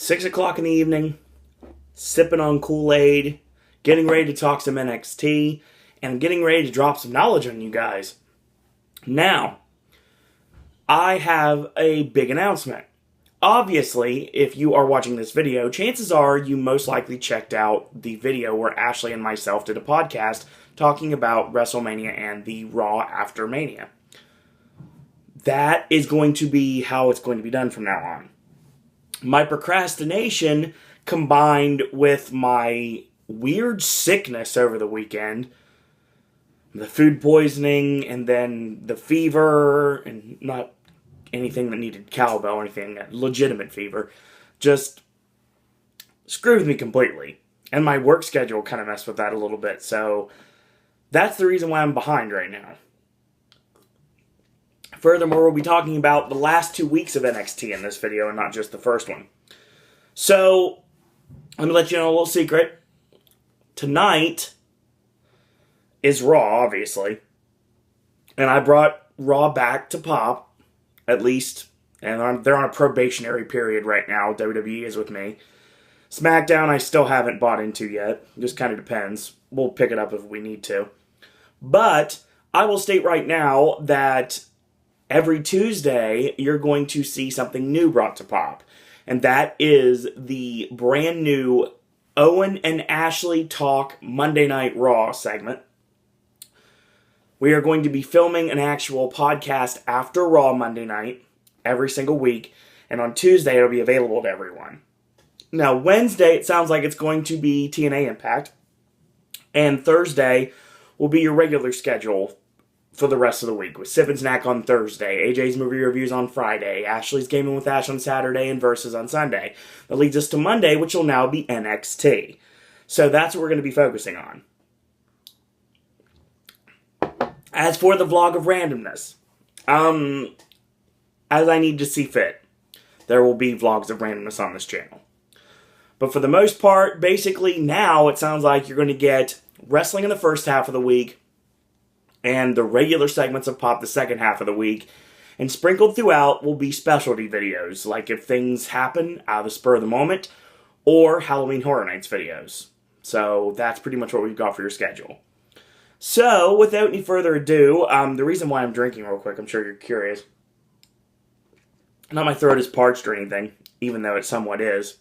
6 o'clock in the evening, sipping on Kool-Aid, getting ready to talk some NXT, and getting ready to drop some knowledge on you guys. Now, I have a big announcement. Obviously, if you are watching this video, chances are you most likely checked out the video where Ashley and myself did a podcast talking about WrestleMania and the Raw after Mania. That is going to be how it's going to be done from now on. My procrastination combined with my weird sickness over the weekend, the food poisoning and then the fever, and not anything that needed cowbell or anything, legitimate fever, just screwed with me completely. And my work schedule kind of messed with that a little bit, so that's the reason why I'm behind right now. Furthermore, we'll be talking about the last 2 weeks of NXT in this video and not just the first one. So, let me let you know a little secret. Tonight is Raw, obviously. And I brought Raw back to pop, at least. And they're on a probationary period right now. WWE is with me. SmackDown I still haven't bought into yet. Just kind of depends. We'll pick it up if we need to. But I will state right now that every Tuesday, you're going to see something new brought to pop. And that is the brand new Owen and Ashley Talk Monday Night Raw segment. We are going to be filming an actual podcast after Raw Monday night every single week. And on Tuesday, it'll be available to everyone. Now, Wednesday, it sounds like it's going to be TNA Impact. And Thursday will be your regular schedule for the rest of the week, with Sip and Snack on Thursday, AJ's movie reviews on Friday, Ashley's Gaming with Ash on Saturday, and Versus on Sunday. That leads us to Monday, which will now be NXT. So that's what we're going to be focusing on. As for the vlog of randomness, as I need to see fit, there will be vlogs of randomness on this channel. But for the most part, basically now it sounds like you're going to get wrestling in the first half of the week, and the regular segments of Pop the second half of the week. And sprinkled throughout will be specialty videos, like if things happen out of the spur of the moment, or Halloween Horror Nights videos. So that's pretty much what we've got for your schedule. So, without any further ado, the reason why I'm drinking real quick, I'm sure you're curious. Not my throat is parched or anything, even though it somewhat is.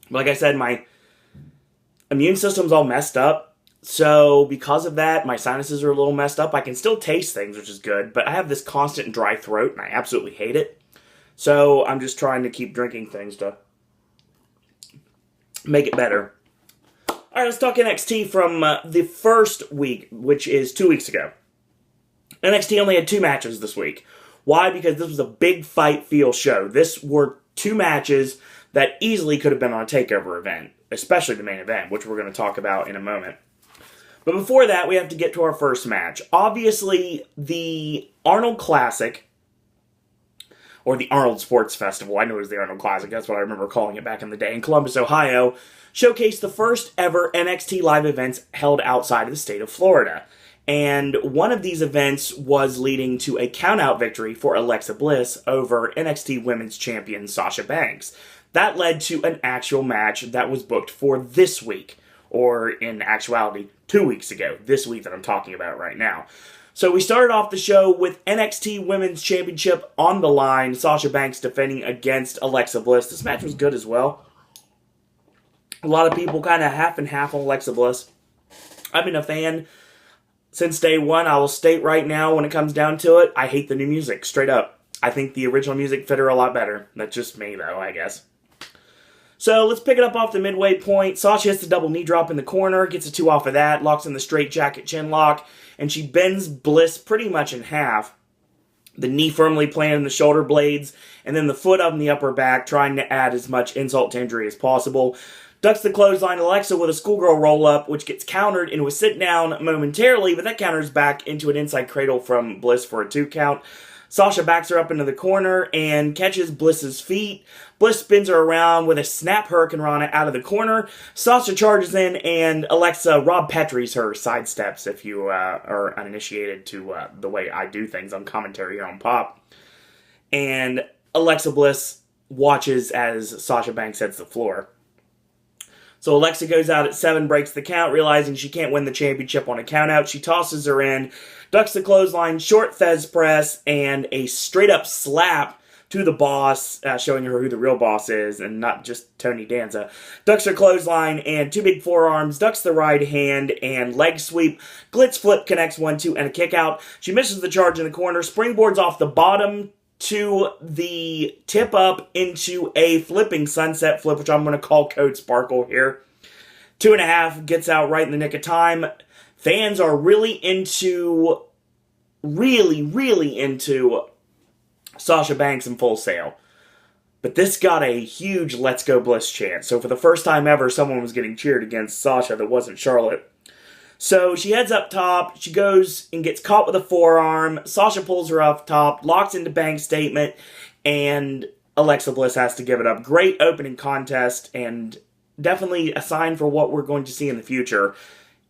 But like I said, my immune system's all messed up. So, because of that, my sinuses are a little messed up. I can still taste things, which is good, but I have this constant dry throat, and I absolutely hate it. So, I'm just trying to keep drinking things to make it better. Alright, let's talk NXT from the first week, which is 2 weeks ago. NXT only had 2 matches this week. Why? Because this was a big fight feel show. This were 2 matches that easily could have been on a TakeOver event, especially the main event, which we're going to talk about in a moment. But before that, we have to get to our first match. Obviously, the Arnold Classic, or the Arnold Sports Festival, I know it was the Arnold Classic, that's what I remember calling it back in the day, in Columbus, Ohio, showcased the first ever NXT live events held outside of the state of Florida. And one of these events was leading to a countout victory for Alexa Bliss over NXT Women's Champion Sasha Banks. That led to an actual match that was booked for this week, or in actuality, 2 weeks ago, this week that I'm talking about right now. So we started off the show with NXT Women's Championship on the line, Sasha Banks defending against Alexa Bliss. This match was good as well. A lot of people kind of half and half on Alexa Bliss. I've been a fan since day one. I will state right now, when it comes down to it, I hate the new music, straight up. I think the original music fit her a lot better. That's just me, though, I guess. So, let's pick it up off the midway point. Sasha hits the double knee drop in the corner, gets a 2 off of that, locks in the straight jacket chin lock, and she bends Bliss pretty much in half. The knee firmly planted in the shoulder blades, and then the foot up in the upper back, trying to add as much insult to injury as possible. Ducks the clothesline Alexa with a schoolgirl roll-up, which gets countered into a sit-down momentarily, but that counters back into an inside cradle from Bliss for a 2 count. Sasha backs her up into the corner and catches Bliss's feet. Bliss spins her around with a snap Hurricane Rana out of the corner. Sasha charges in, and Alexa Rob Petrie's her, sidesteps if you are uninitiated to the way I do things on commentary here on Pop. And Alexa Bliss watches as Sasha Banks hits the floor. So Alexa goes out at 7, breaks the count, realizing she can't win the championship on a countout. She tosses her in, ducks the clothesline, short Fez press, and a straight-up slap to the boss, showing her who the real boss is, and not just Tony Danza. Ducks her clothesline, and 2 big forearms, ducks the right hand, and leg sweep. Glitz flip connects 1-2, and a kick out. She misses the charge in the corner, springboards off the bottom to the tip up into a flipping sunset flip, which I'm going to call Code Sparkle here. 2.5, gets out right in the nick of time. Fans are really into Sasha Banks in Full Sail. But this got a huge Let's Go Bliss chant. So for the first time ever, someone was getting cheered against Sasha that wasn't Charlotte. So she heads up top. She goes and gets caught with a forearm. Sasha pulls her up top, locks into Banks' statement, and Alexa Bliss has to give it up. Great opening contest, and definitely a sign for what we're going to see in the future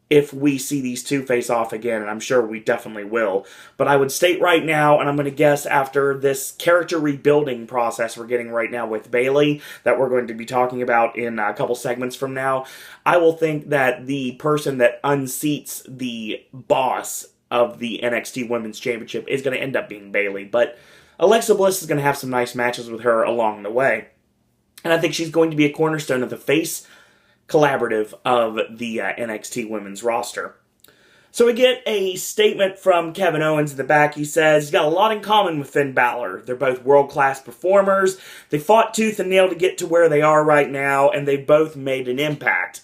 if we see these two face off again, and I'm sure we definitely will. But I would state right now, and I'm going to guess after this character rebuilding process we're getting right now with Bayley, that we're going to be talking about in a couple segments from now, I will think that the person that unseats the boss of the NXT Women's Championship is going to end up being Bayley. But Alexa Bliss is going to have some nice matches with her along the way. And I think she's going to be a cornerstone of the face collaborative of the NXT women's roster. So we get a statement from Kevin Owens in the back. He says he's got a lot in common with Finn Balor. They're both world-class performers. They fought tooth and nail to get to where they are right now, and they both made an impact.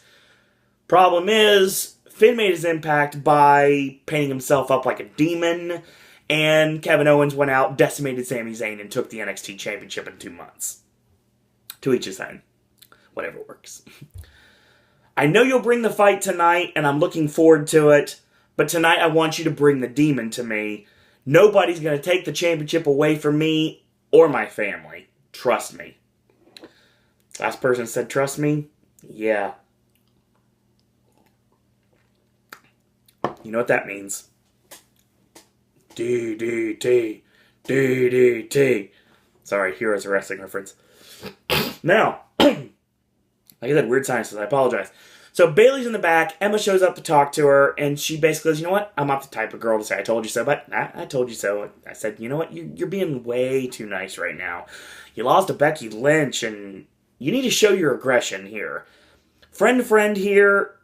Problem is, Finn made his impact by painting himself up like a demon, and Kevin Owens went out, decimated Sami Zayn, and took the NXT Championship in 2 months. To each his own. Whatever works. I know you'll bring the fight tonight, and I'm looking forward to it, but tonight I want you to bring the demon to me. Nobody's going to take the championship away from me or my family. Trust me. Last person said trust me? Yeah. You know what that means. DDT. DDT. Sorry, Heroes of Wrestling reference. Now, like I said, weird silences, I apologize. So Bayley's in the back, Emma shows up to talk to her, and she basically says, you know what, I'm not the type of girl to say I told you so, but I told you so. I said, you know what, you're being way too nice right now. You lost to Becky Lynch, and you need to show your aggression here. Friend to friend here,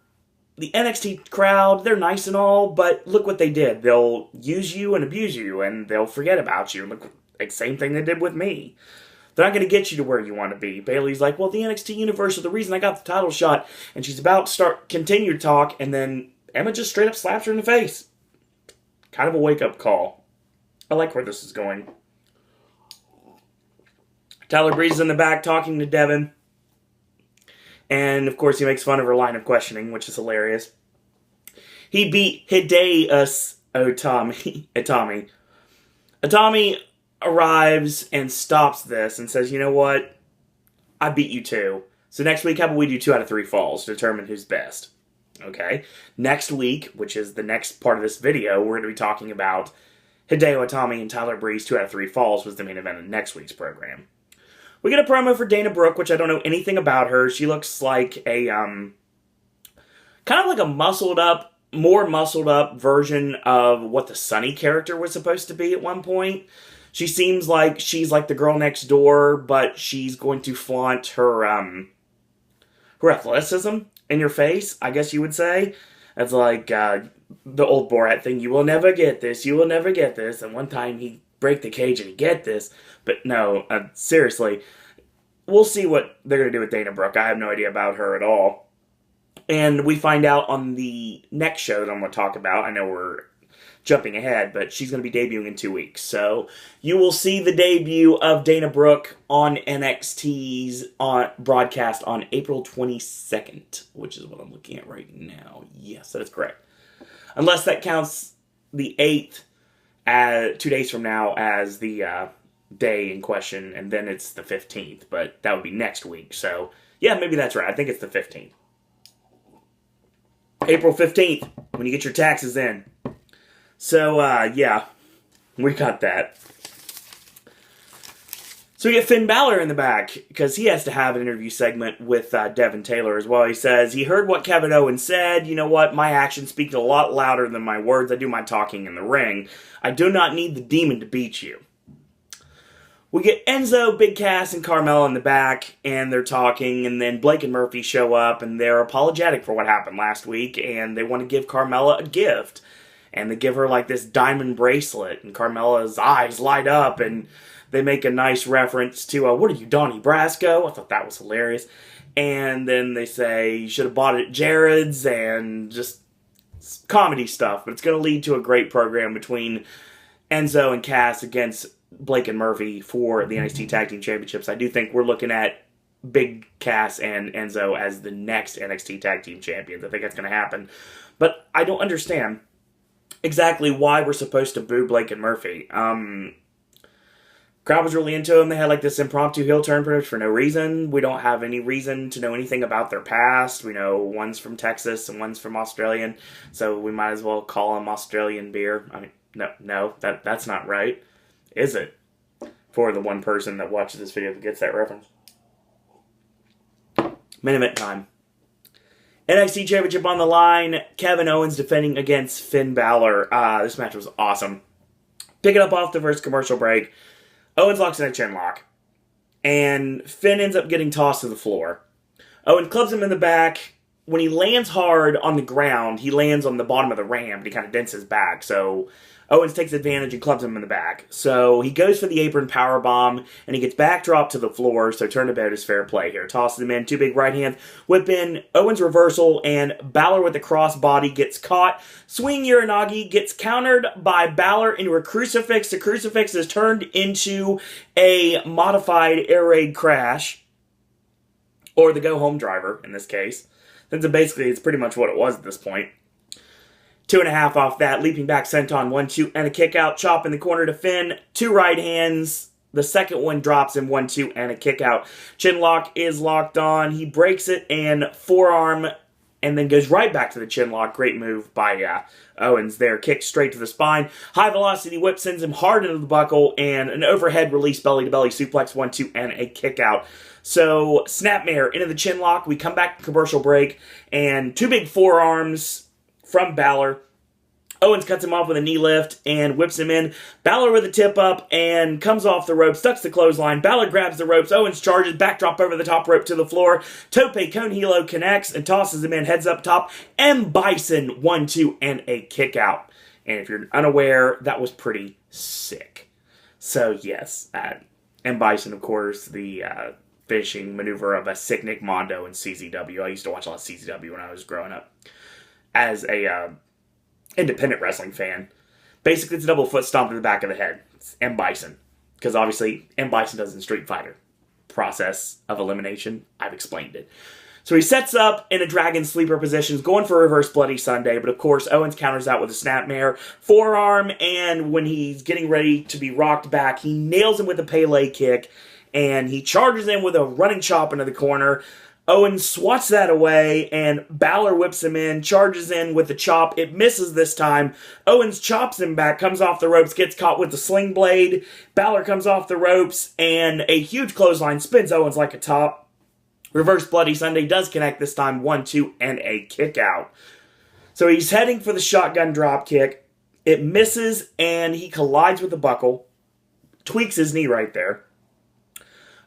the NXT crowd, they're nice and all, but look what they did. They'll use you and abuse you, and they'll forget about you. Look, like, same thing they did with me. They're not going to get you to where you want to be. Bayley's like, well, the NXT universe is the reason I got the title shot. And she's about to continue to talk, and then Emma just straight up slaps her in the face. Kind of a wake-up call. I like where this is going. Tyler Breeze is in the back talking to Devin. And, of course, he makes fun of her line of questioning, which is hilarious. He beat Hideo Itami. Itami arrives and stops this and says, you know what? I beat you too. So next week, how about we do 2 out of 3 falls to determine who's best? Okay. Next week, which is the next part of this video, we're going to be talking about Hideo Itami and Tyler Breeze 2 out of 3 falls was the main event of next week's program. We get a promo for Dana Brooke, which I don't know anything about her. She looks like a, kind of like a more muscled up version of what the Sunny character was supposed to be at one point. She seems like she's like the girl next door, but she's going to flaunt her athleticism in your face, I guess you would say. It's like the old Borat thing, you will never get this, you will never get this. And one time he break the cage and he get this. But no, seriously, we'll see what they're going to do with Dana Brooke. I have no idea about her at all. And we find out on the next show that I'm going to talk about. I know we're jumping ahead, but she's going to be debuting in 2 weeks. So you will see the debut of Dana Brooke on NXT's broadcast on April 22nd, which is what I'm looking at right now. Yes, that is correct. Unless that counts the 8th, 2 days from now, as the day in question, and then it's the 15th, but that would be next week. So yeah, maybe that's right. I think it's the 15th. April 15th, when you get your taxes in. So, yeah, we got that. So we get Finn Balor in the back, because he has to have an interview segment with Devin Taylor as well. He says, he heard what Kevin Owens said. You know what? My actions speak a lot louder than my words. I do my talking in the ring. I do not need the demon to beat you. We get Enzo, Big Cass, and Carmella in the back, and they're talking, and then Blake and Murphy show up, and they're apologetic for what happened last week, and they want to give Carmella a gift. And they give her, like, this diamond bracelet, and Carmella's eyes light up, and they make a nice reference to, what are you, Donnie Brasco? I thought that was hilarious. And then they say, you should have bought it at Jared's, and just comedy stuff. But it's going to lead to a great program between Enzo and Cass against Blake and Murphy for the NXT Tag Team Championships. I do think we're looking at Big Cass and Enzo as the next NXT Tag Team Champions. I think that's going to happen. But I don't understand exactly why we're supposed to boo Blake and Murphy. Crowd was really into them. They had like this impromptu heel turn pretty much for no reason. We don't have any reason to know anything about their past. We know one's from Texas and one's from Australian, so we might as well call them Australian beer. I mean, no, that's not right, is it? For the one person that watches this video that gets that reference. Main event time. NXT Championship on the line. Kevin Owens defending against Finn Balor. This match was awesome. Pick it up off the first commercial break. Owens locks in a chin lock. And Finn ends up getting tossed to the floor. Owens clubs him in the back. When he lands hard on the ground, he lands on the bottom of the ramp and he kind of dents his back. So Owens takes advantage and clubs him in the back. So he goes for the apron powerbomb and he gets backdropped to the floor. So turnabout is fair play here. Tosses him in, two big right hands, whip in, Owens reversal, and Balor with the crossbody gets caught. Swing Uranagi gets countered by Balor into a crucifix. The crucifix is turned into a modified air raid crash. Or the go home driver in this case. Since basically it's pretty much what it was at this point. 2.5 off that, leaping back senton, 1-2, and a kick out, chop in the corner to Finn, two right hands, the second one drops in 1-2, and a kick out. Chin lock is locked on, he breaks it, and forearm, and then goes right back to the chin lock. Great move by Owens there, kick straight to the spine, high velocity whip sends him hard into the buckle, and an overhead release belly to belly suplex, 1-2, and a kick out. So, snapmare into the chin lock, we come back to commercial break, and two big forearms from Balor. Owens cuts him off with a knee lift and whips him in. Balor with a tip up and comes off the rope, ducks the clothesline. Balor grabs the ropes. Owens charges, backdrop over the top rope to the floor. Tope Con Hilo connects and tosses him in, heads up top. M. Bison, 1-2, and a kick out. And if you're unaware, that was pretty sick. So yes, M. Bison, of course, the finishing maneuver of a sick Nick Mondo in CZW. I used to watch a lot of CZW when I was growing up as a independent wrestling fan. Basically, it's a double foot stomp to the back of the head. It's M. Bison. Because obviously, M. Bison does in Street Fighter. Process of elimination. I've explained it. So he sets up in a dragon sleeper position, going for a reverse Bloody Sunday, but of course, Owens counters out with a snapmare forearm, and when he's getting ready to be rocked back, he nails him with a Pele kick, and he charges in with a running chop into the corner. Owens swats that away, and Balor whips him in, charges in with the chop. It misses this time. Owens chops him back, comes off the ropes, gets caught with the sling blade. Balor comes off the ropes, and a huge clothesline spins Owens like a top. Reverse Bloody Sunday does connect this time, 1-2, and a kick out. So he's heading for the shotgun drop kick. It misses, and he collides with the buckle. Tweaks his knee right there.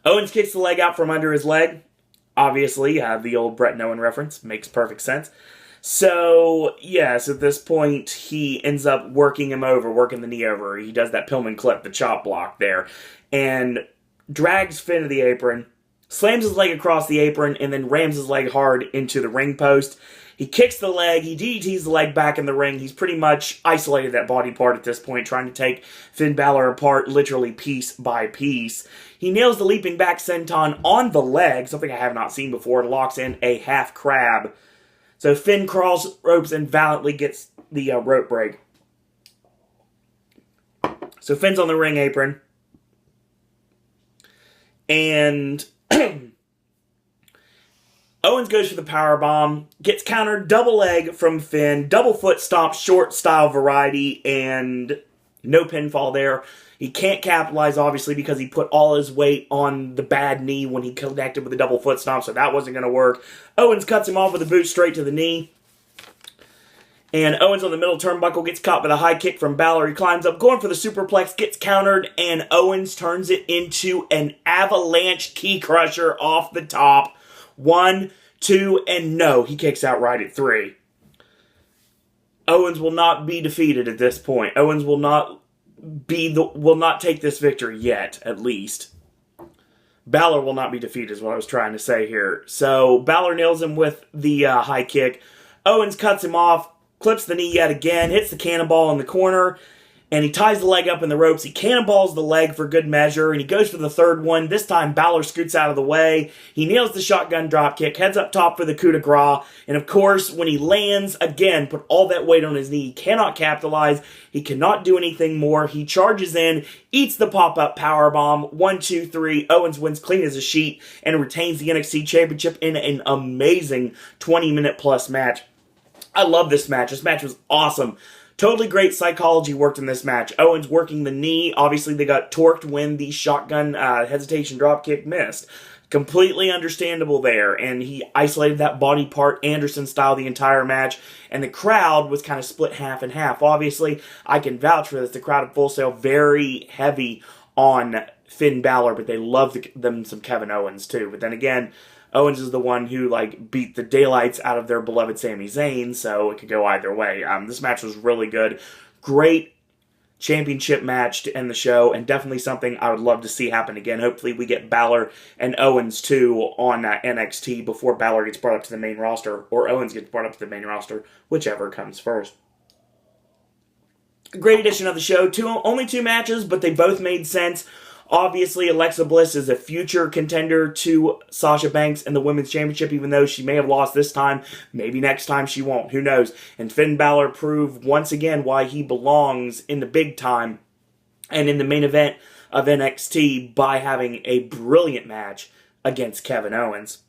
Owens kicks the leg out from under his leg. Obviously, the old Bret Owen reference makes perfect sense. So, yes, at this point, he ends up working him over, working the knee over. He does that Pillman clip, the chop block there, and drags Finn to the apron, slams his leg across the apron, and then rams his leg hard into the ring post. He kicks the leg, he DDTs the leg back in the ring. He's pretty much isolated that body part at this point, trying to take Finn Balor apart literally piece by piece. He nails the leaping back senton on the leg, something I have not seen before, and locks in a half crab. So Finn crawls ropes and valiantly gets the rope break. So Finn's on the ring apron. And Owens goes for the powerbomb, gets countered, double leg from Finn, double foot stomp, short style variety, and No pinfall there. He can't capitalize, obviously, because he put all his weight on the bad knee when he connected with the double foot stomp, so that wasn't going to work. Owens cuts him off with a boot straight to the knee. And Owens on the middle turnbuckle gets caught with a high kick from Balor. He climbs up, going for the superplex, gets countered, and Owens turns it into an avalanche key crusher off the top. 1, 2, and no, he kicks out right at 3. Owens will not be defeated at this point. Owens will not take this victory yet, at least. Balor will not be defeated is what I was trying to say here. So Balor nails him with the high kick. Owens cuts him off, clips the knee yet again, hits the cannonball in the corner, and he ties the leg up in the ropes. He cannonballs the leg for good measure, and he goes for the third one. This time, Balor scoots out of the way. He nails the shotgun dropkick, heads up top for the coup de grace, and of course, when he lands, again, put all that weight on his knee. He cannot capitalize. He cannot do anything more. He charges in, eats the pop-up powerbomb. 1, 2, 3. Owens wins clean as a sheet and retains the NXT Championship in an amazing 20-minute-plus match. I love this match. This match was awesome. Totally great psychology worked in this match. Owens working the knee. Obviously, they got torqued when the shotgun hesitation dropkick missed. Completely understandable there. And he isolated that body part Anderson style the entire match. And the crowd was kind of split half and half. Obviously, I can vouch for this. The crowd at Full Sail very heavy on Finn Balor, but they love them some Kevin Owens too. But then again, Owens is the one who beat the daylights out of their beloved Sami Zayn, so it could go either way. This match was really good. Great championship match to end the show, and definitely something I would love to see happen again. Hopefully we get Balor and Owens too on NXT before Balor gets brought up to the main roster, or Owens gets brought up to the main roster, whichever comes first. Great edition of the show. Only 2 matches, but they both made sense. Obviously, Alexa Bliss is a future contender to Sasha Banks in the Women's Championship, even though she may have lost this time. Maybe next time she won't. Who knows? And Finn Balor proved once again why he belongs in the big time and in the main event of NXT by having a brilliant match against Kevin Owens.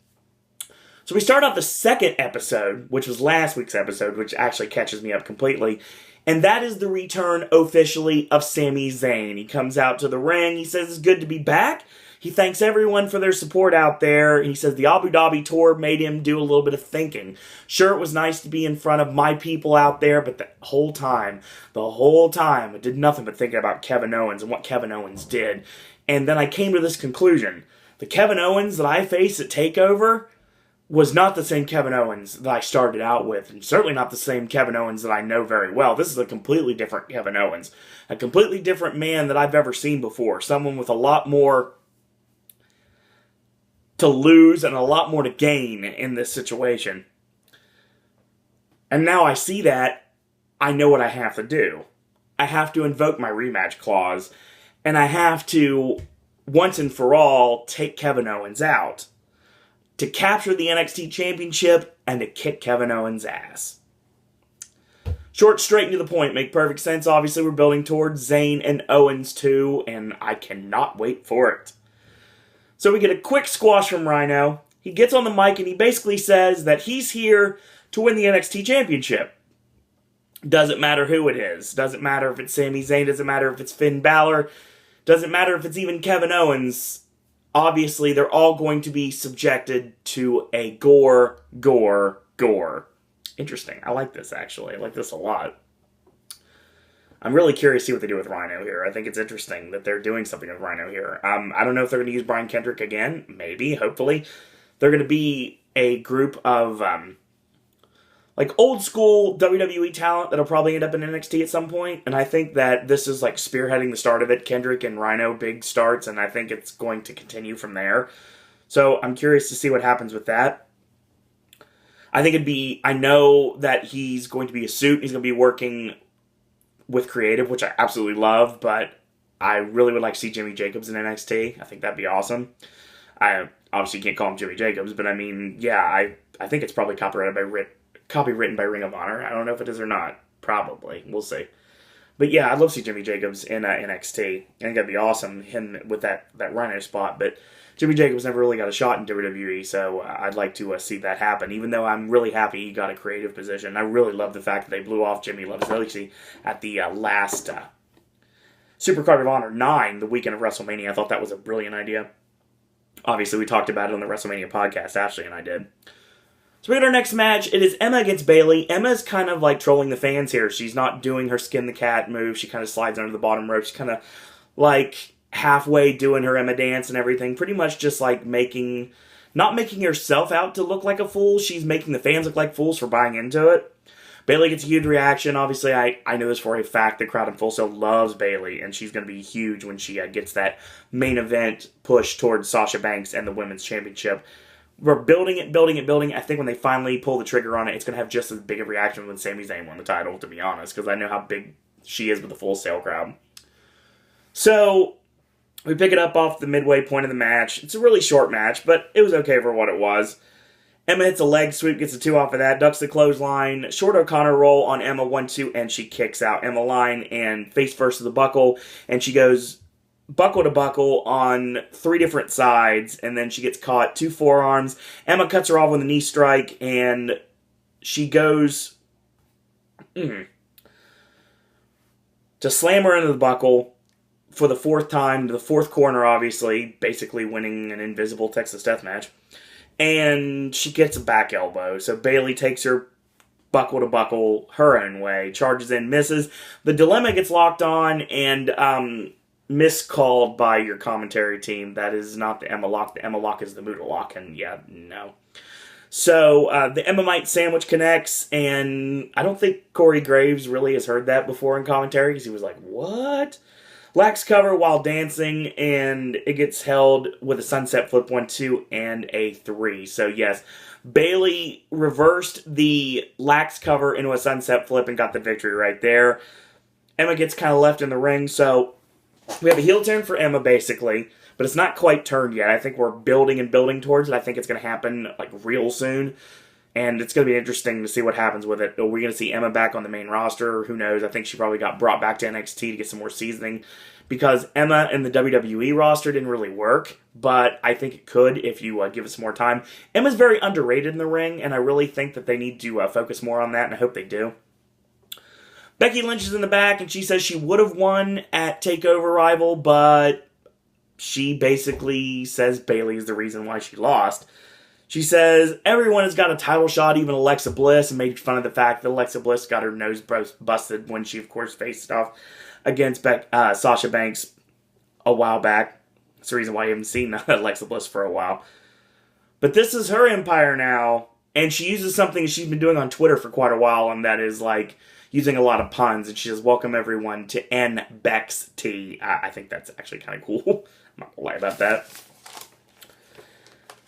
So we start off the second episode, which was last week's episode, which actually catches me up completely. And that is the return, officially, of Sami Zayn. He comes out to the ring. He says it's good to be back. He thanks everyone for their support out there. He says the Abu Dhabi tour made him do a little bit of thinking. Sure, it was nice to be in front of my people out there, but the whole time, I did nothing but thinking about Kevin Owens and what Kevin Owens did. And then I came to this conclusion. The Kevin Owens that I face at TakeOver was not the same Kevin Owens that I started out with, and certainly not the same Kevin Owens that I know very well. This is a completely different Kevin Owens. A completely different man that I've ever seen before. Someone with a lot more to lose and a lot more to gain in this situation. And now I see that, I know what I have to do. I have to invoke my rematch clause, and I have to, once and for all, take Kevin Owens out. To capture the NXT Championship, and to kick Kevin Owens' ass. Short, straight, and to the point. Make perfect sense. Obviously, we're building towards Zayn and Owens too, and I cannot wait for it. So we get a quick squash from Rhino. He gets on the mic and he basically says that he's here to win the NXT Championship. Doesn't matter who it is. Doesn't matter if it's Sami Zayn. Doesn't matter if it's Finn Balor. Doesn't matter if it's even Kevin Owens. Obviously, they're all going to be subjected to a gore. Interesting. I like this, actually. I like this a lot. I'm really curious to see what they do with Rhino here. I think it's interesting that they're doing something with Rhino here. I don't know if they're going to use Brian Kendrick again. Maybe, hopefully. They're going to be a group of old school WWE talent that'll probably end up in NXT at some point. And I think that this is spearheading the start of it. Kendrick and Rhino, big starts, and I think it's going to continue from there. So I'm curious to see what happens with that. I know that he's going to be a suit. He's going to be working with creative, which I absolutely love, but I really would like to see Jimmy Jacobs in NXT. I think that'd be awesome. I obviously can't call him Jimmy Jacobs, but I mean, yeah, I think it's probably copywritten by Ring of Honor. I don't know if it is or not. Probably. We'll see. But yeah, I'd love to see Jimmy Jacobs in NXT. I think that'd be awesome, him with that Rhino spot. But Jimmy Jacobs never really got a shot in WWE, so I'd like to see that happen, even though I'm really happy he got a creative position. I really love the fact that they blew off Jimmy Loves Lucy at the last Supercard of Honor 9 the weekend of WrestleMania. I thought that was a brilliant idea. Obviously, we talked about it on the WrestleMania podcast, Ashley and I did. So we got our next match. It is Emma against Bayley. Emma's kind of like trolling the fans here. She's not doing her skin the cat move. She kind of slides under the bottom rope. She's kind of like halfway doing her Emma dance and everything. Pretty much just like not making herself out to look like a fool. She's making the fans look like fools for buying into it. Bayley gets a huge reaction. Obviously, I know this for a fact. The crowd in Full Sail loves Bayley, and she's going to be huge when she gets that main event push towards Sasha Banks and the Women's Championship. We're building it. I think when they finally pull the trigger on it, it's going to have just as big a reaction when Sami Zayn won the title, to be honest, because I know how big she is with the Full Sail crowd. So, we pick it up off the midway point of the match. It's a really short match, but it was okay for what it was. Emma hits a leg sweep, gets a 2 off of that, ducks the clothesline, short O'Connor roll on Emma, 1-2, and she kicks out Emma line and face first to the buckle, and she goes buckle to buckle on 3 different sides, and then she gets caught, 2 forearms. Emma cuts her off with a knee strike, and she goes to slam her into the buckle for the 4th time, to the 4th corner, obviously, basically winning an invisible Texas Death Match. And she gets a back elbow. So Bayley takes her buckle to buckle her own way. Charges in, misses. The dilemma gets locked on and miscalled by your commentary team. That is not the Emma lock. The Emma lock is the Muda lock. And yeah, no. So the Emmamite sandwich connects. And I don't think Corey Graves really has heard that before in commentary. Because he was like, what? Lax cover while dancing, and it gets held with a sunset flip 1-2 and a 3. So yes, Bayley reversed the lax cover into a sunset flip and got the victory right there. Emma gets kind of left in the ring, so we have a heel turn for Emma basically, but it's not quite turned yet. I think we're building and building towards it. I think it's going to happen like real soon. And it's going to be interesting to see what happens with it. Are we going to see Emma back on the main roster? Who knows? I think she probably got brought back to NXT to get some more seasoning. Because Emma in the WWE roster didn't really work. But I think it could if you give it some more time. Emma's very underrated in the ring. And I really think that they need to focus more on that. And I hope they do. Becky Lynch is in the back. And she says she would have won at TakeOver Rival. But she basically says Bayley is the reason why she lost. She says, everyone has got a title shot, even Alexa Bliss, and made fun of the fact that Alexa Bliss got her nose busted when she, of course, faced off against Sasha Banks a while back. That's the reason why you haven't seen Alexa Bliss for a while. But this is her empire now, and she uses something she's been doing on Twitter for quite a while, and that is, like, using a lot of puns, and she says, welcome everyone to NXT. I think that's actually kind of cool. I'm not going to lie about that.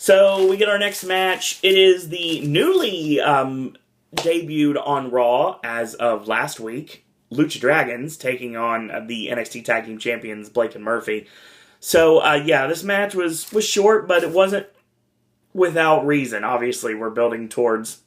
So, we get our next match. It is the newly debuted on Raw as of last week, Lucha Dragons, taking on the NXT Tag Team Champions, Blake and Murphy. So, yeah, this match was short, but it wasn't without reason. Obviously, we're building towards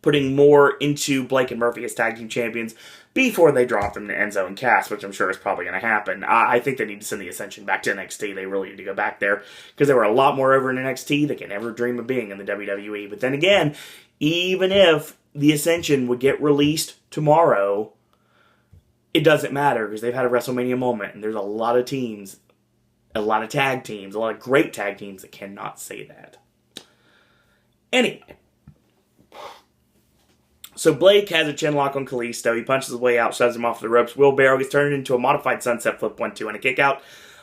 putting more into Blake and Murphy as Tag Team Champions before they drop them to Enzo and Cass, which I'm sure is probably going to happen. I think they need to send the Ascension back to NXT. They really need to go back there because they were a lot more over in NXT than can ever dream of being in the WWE. But then again, even if the Ascension would get released tomorrow, it doesn't matter because they've had a WrestleMania moment and there's a lot of teams, a lot of tag teams, a lot of great tag teams that cannot say that. Anyway. So Blake has a chin lock on Kalisto. He punches his way out, shoves him off the ropes. Wheelbarrow gets turned into a modified sunset flip 1-2 and a kick out.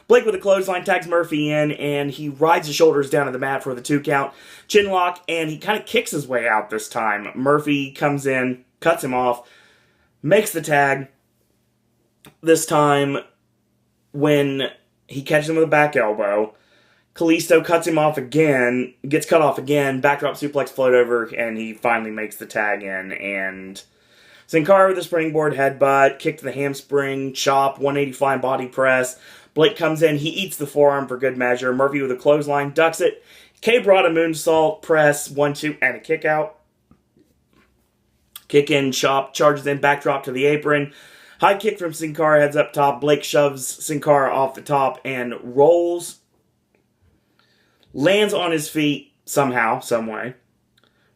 Blake with a clothesline tags Murphy in, and he rides his shoulders down to the mat for the 2 count. Chin lock, and he kind of kicks his way out this time. Murphy comes in, cuts him off, makes the tag. This time, when he catches him with a back elbow, Kalisto cuts him off again, gets cut off again, backdrop suplex float over, and he finally makes the tag in. And Sin Cara with a springboard headbutt, kick to the hamstring, chop, 180 flying body press. Blake comes in, he eats the forearm for good measure. Murphy with a clothesline, ducks it. K brought a moonsault, press, 1-2, and a kick out. Kick in, chop, charges in, backdrop to the apron. High kick from Sin Cara, heads up top. Blake shoves Sin Cara off the top and rolls. Lands on his feet somehow, some way.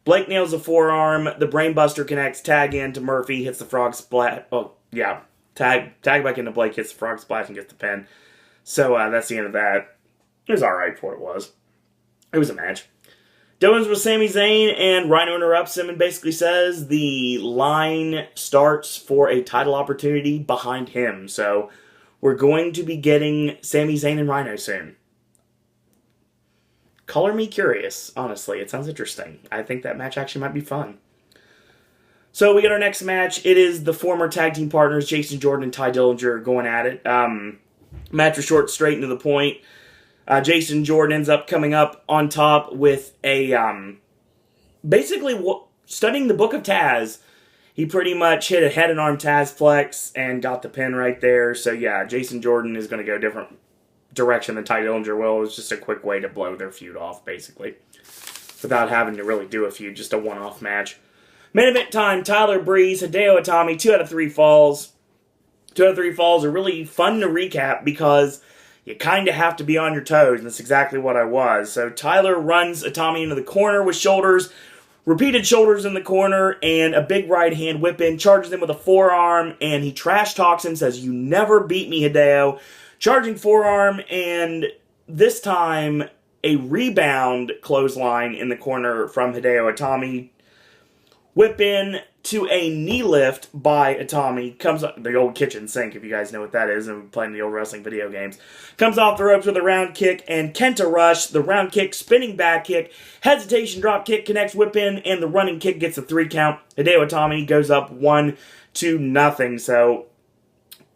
Blake nails a forearm. The brainbuster connects. Tag in to Murphy. Hits the frog splat. Oh, yeah. Tag back into Blake, gets the frog splash, and gets the pin. So that's the end of that. It was alright for what it was. It was a match. Dillon's with Sami Zayn, and Rhino interrupts him and basically says the line starts for a title opportunity behind him. So we're going to be getting Sami Zayn and Rhino soon. Color me curious, honestly. It sounds interesting. I think that match actually might be fun. So we get our next match. It is the former tag team partners, Jason Jordan and Ty Dillinger, going at it. Match was short, straight and to the point. Jason Jordan ends up coming up on top with a, basically studying the Book of Taz. He pretty much hit a head and arm Taz flex and got the pin right there. So yeah, Jason Jordan is going to go a different direction than Ty Dillinger will. It was just a quick way to blow their feud off, basically. Without having to really do a feud, just a one-off match. Main event time, Tyler Breeze, Hideo Itami, 2 out of 3 falls. 2 out of 3 falls are really fun to recap because you kind of have to be on your toes, and that's exactly what I was. So Tyler runs Itami into the corner with shoulders, repeated shoulders in the corner, and a big right hand whip in, charges him with a forearm, and he trash talks him, says, "You never beat me, Hideo." Charging forearm, and this time a rebound clothesline in the corner from Hideo Itami. Whip in to a knee lift by Itami. Comes up the old kitchen sink, if you guys know what that is, and playing the old wrestling video games. Comes off the ropes with a round kick and Kenta Rush. The round kick, spinning back kick, hesitation drop kick, connects whip in, and the running kick gets a 3 count. Hideo Itami goes up 1-0. So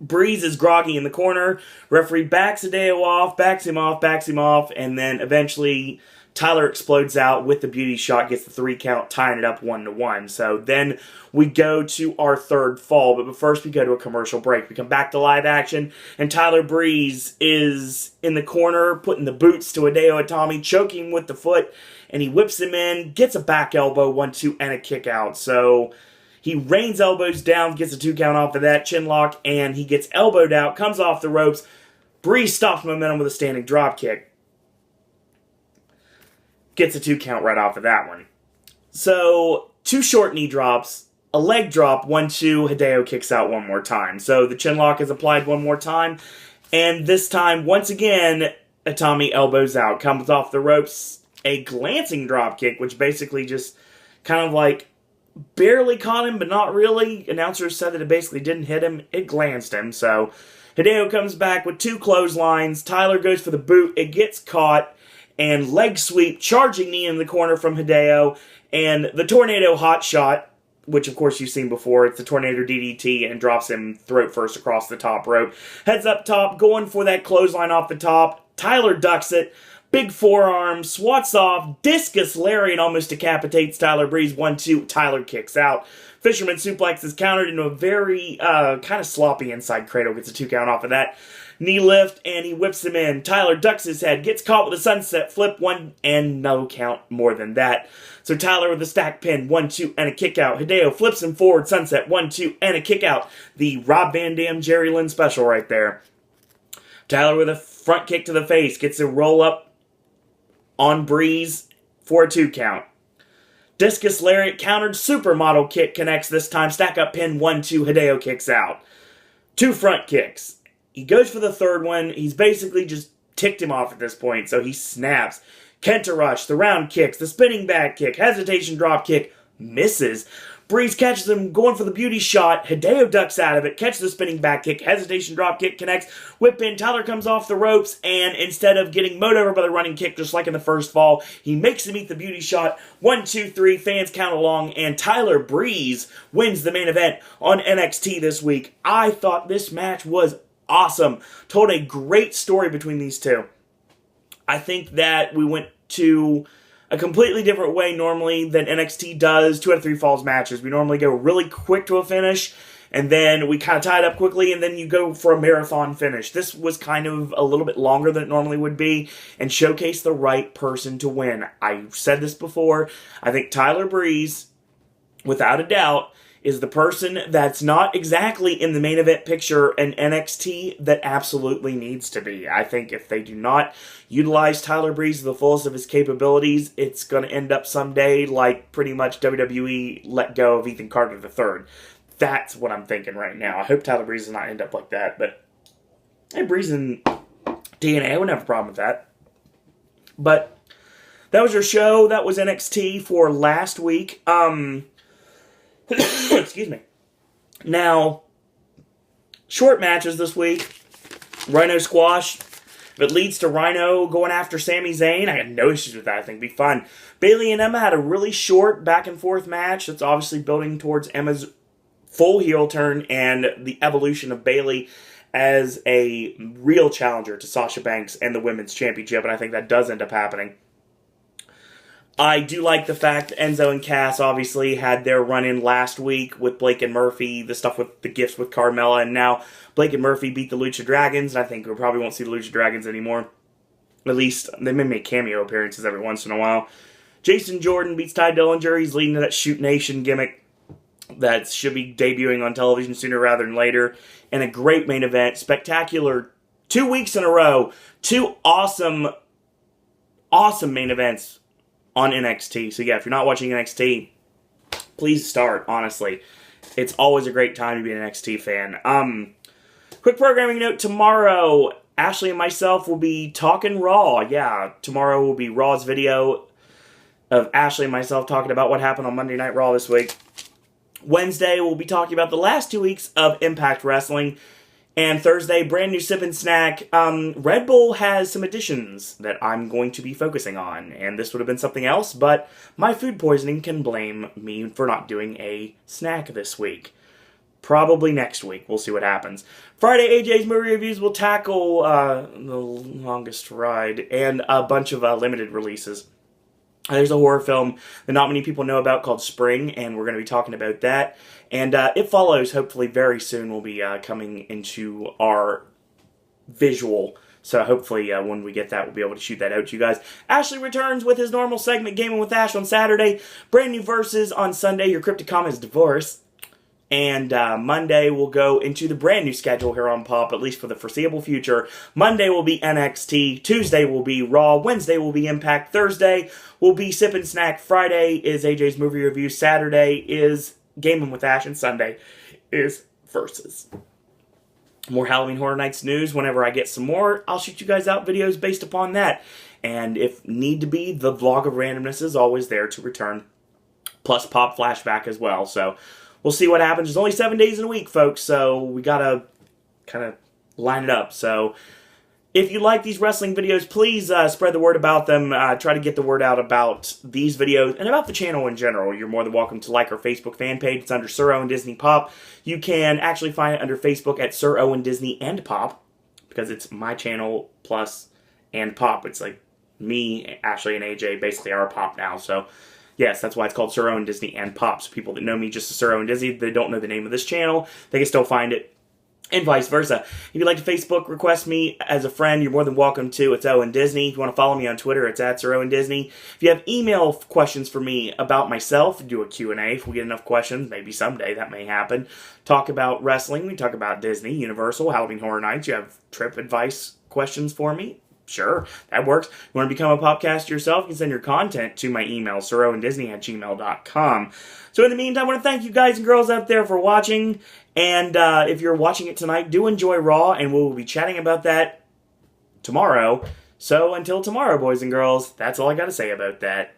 Breeze is groggy in the corner. Referee backs Hideo off, backs him off, and then eventually Tyler explodes out with the beauty shot, gets the 3 count, tying it up 1-1. So then we go to our third fall, but first we go to a commercial break. We come back to live action, and Tyler Breeze is in the corner, putting the boots to Hideo Itami, choking him with the foot, and he whips him in, gets a back elbow, 1-2, and a kick out. So he rains elbows down, gets a 2 count off of that, chin lock, and he gets elbowed out, comes off the ropes. Breeze stops momentum with a standing drop kick. Gets a 2 count right off of that one. So, 2 short knee drops, a leg drop, 1-2, Hideo kicks out one more time. So, the chin lock is applied one more time, and this time, once again, Itami elbows out, comes off the ropes, a glancing drop kick, which basically just kind of like barely caught him, but not really. Announcers said that it basically didn't hit him, it glanced him. So, Hideo comes back with 2 clotheslines, Tyler goes for the boot, it gets caught, and leg sweep, charging knee in the corner from Hideo, and the Tornado Hot Shot, which of course you've seen before. It's the Tornado DDT, and drops him throat first across the top rope. Heads up top, going for that clothesline off the top. Tyler ducks it, big forearm, swats off, discus lariat almost decapitates Tyler Breeze, 1-2, Tyler kicks out. Fisherman suplex is countered into a very kind of sloppy inside cradle, gets a 2 count off of that. Knee lift, and he whips him in. Tyler ducks his head, gets caught with a sunset flip, 1, and no count more than that. So Tyler with a stack pin, 1-2, and a kick out. Hideo flips him forward, sunset, 1-2, and a kick out. The Rob Van Dam, Jerry Lynn special right there. Tyler with a front kick to the face, gets a roll up on Breeze for a 2 count. Discus lariat countered, supermodel kick connects this time, stack up pin, 1-2, Hideo kicks out. 2 front kicks. He goes for the third one. He's basically just ticked him off at this point, so he snaps. Kenta Rush, the round kicks, the spinning back kick, hesitation drop kick, misses. Breeze catches him going for the beauty shot. Hideo ducks out of it, catches the spinning back kick, hesitation drop kick connects, whip in. Tyler comes off the ropes, and instead of getting mowed over by the running kick, just like in the first fall, he makes him eat the beauty shot. 1-2-3, fans count along, and Tyler Breeze wins the main event on NXT this week. I thought this match was awesome. Told a great story between these two. I think that we went to a completely different way normally than NXT does 2 out of 3 falls matches. We normally go really quick to a finish, and then we kind of tie it up quickly, and then you go for a marathon finish. This was kind of a little bit longer than it normally would be, and showcased the right person to win. I said this before. I think Tyler Breeze, without a doubt, is the person that's not exactly in the main event picture in NXT that absolutely needs to be. I think if they do not utilize Tyler Breeze to the fullest of his capabilities, it's going to end up someday like pretty much WWE let go of Ethan Carter III. That's what I'm thinking right now. I hope Tyler Breeze does not end up like that, but hey, Breeze and TNA, I wouldn't have a problem with that. But that was your show. That was NXT for last week. Excuse me. Now, short matches this week. Rhino Squash. If it leads to Rhino going after Sami Zayn, I got no issues with that. I think it'd be fun. Bayley and Emma had a really short back and forth match. That's obviously building towards Emma's full heel turn and the evolution of Bayley as a real challenger to Sasha Banks and the Women's Championship, and I think that does end up happening. I do like the fact that Enzo and Cass obviously had their run-in last week with Blake and Murphy, the stuff with the gifts with Carmella, and now Blake and Murphy beat the Lucha Dragons, and I think we probably won't see the Lucha Dragons anymore. At least, they may make cameo appearances every once in a while. Jason Jordan beats Ty Dillinger. He's leading to that Shoot Nation gimmick that should be debuting on television sooner rather than later. And a great main event. Spectacular 2 weeks in a row. 2 awesome main events on NXT. So yeah, if you're not watching NXT, please start, honestly. It's always a great time to be an NXT fan. Quick programming note, tomorrow, Ashley and myself will be talking Raw. Yeah, tomorrow will be Raw's video of Ashley and myself talking about what happened on Monday Night Raw this week. Wednesday, we'll be talking about the last 2 weeks of Impact Wrestling. And Thursday, brand new Sip and Snack. Red Bull has some additions that I'm going to be focusing on. And this would have been something else, but my food poisoning can blame me for not doing a snack this week. Probably next week. We'll see what happens. Friday, AJ's movie reviews will tackle The Longest Ride and a bunch of limited releases. There's a horror film that not many people know about called Spring, and we're going to be talking about that. And It Follows, hopefully very soon, will be coming into our visual. So hopefully when we get that, we'll be able to shoot that out to you guys. Ashley returns with his normal segment, Gaming with Ash, on Saturday. Brand new verses on Sunday, Your Cryptic Comments Divorce. And Monday we'll go into the brand new schedule here on Pop, at least for the foreseeable future. Monday will be NXT, Tuesday will be Raw, Wednesday will be Impact, Thursday will be Sip and Snack, Friday is AJ's movie review, Saturday is Gaming with Ash, and Sunday is Versus. More Halloween Horror Nights news. Whenever I get some more, I'll shoot you guys out videos based upon that. And if need to be, the vlog of randomness is always there to return. Plus Pop Flashback as well, so we'll see what happens. There's only 7 days in a week, folks, so we gotta kind of line it up. So if you like these wrestling videos, please spread the word about them. Try to get the word out about these videos and about the channel in general. You're more than welcome to like our Facebook fan page. It's under Sir Owen Disney Pop. You can actually find it under Facebook at Sir Owen Disney and Pop, because it's my channel plus and Pop. It's like me, Ashley, and AJ basically are Pop now, so yes, that's why it's called Sir Owen Disney and Pop. So people that know me just as Sir Owen Disney, they don't know the name of this channel, they can still find it, and vice versa. If you'd like to Facebook request me as a friend, you're more than welcome to. It's Owen Disney. If you want to follow me on Twitter, it's at Sir Owen Disney. If you have email questions for me about myself, do a Q&A. If we get enough questions, maybe someday that may happen. Talk about wrestling. We talk about Disney, Universal, Halloween Horror Nights. You have trip advice questions for me? Sure, that works. You want to become a popcaster yourself? You can send your content to my email, sirowendisney@gmail.com. So in the meantime, I want to thank you guys and girls out there for watching. And if you're watching it tonight, do enjoy Raw, and we'll be chatting about that tomorrow. So until tomorrow, boys and girls, that's all I got to say about that.